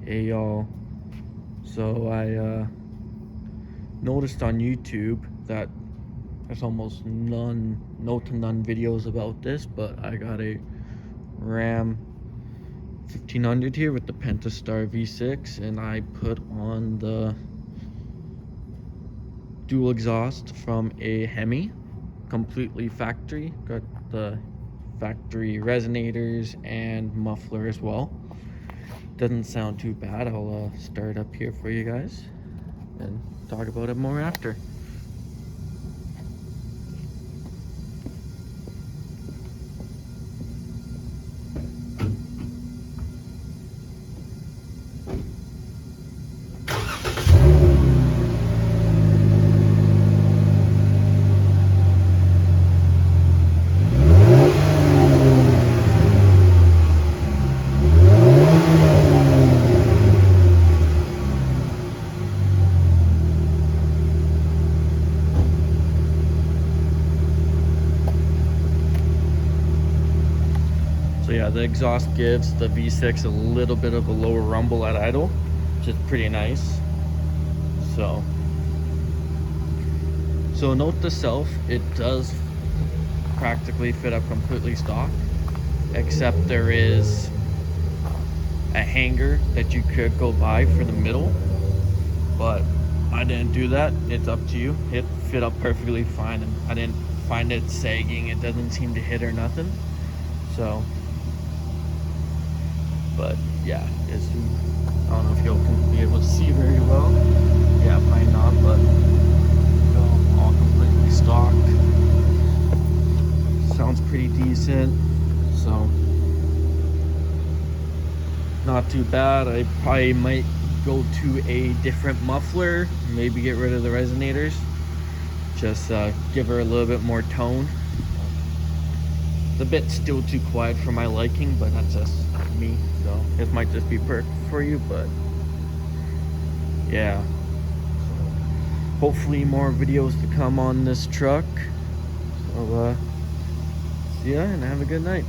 Hey y'all, so I noticed on YouTube that there's almost no to none videos about this, but I got a Ram 1500 here with the Pentastar V6, and I put on the dual exhaust from a Hemi, completely factory. Got the factory resonators and muffler as well. Doesn't sound too bad. I'll start up here for you guys and talk about it more after. So yeah, the exhaust gives the V6 a little bit of a lower rumble at idle, which is pretty nice. So note to self, it does practically fit up completely stock, except there is a hanger that you could go buy for the middle, but I didn't do that. It's up to you. It fit up perfectly fine, and I didn't find it sagging. It doesn't seem to hit or nothing. So, but yeah, I don't know if you'll be able to see very well. Yeah, probably not, but all completely stock. Sounds pretty decent, so not too bad. I probably might go to a different muffler, maybe get rid of the resonators, just give her a little bit more tone. The bit's still too quiet for my liking, but that's just me, so it might just be perfect for you. But yeah, hopefully more videos to come on this truck. So see ya and have a good night.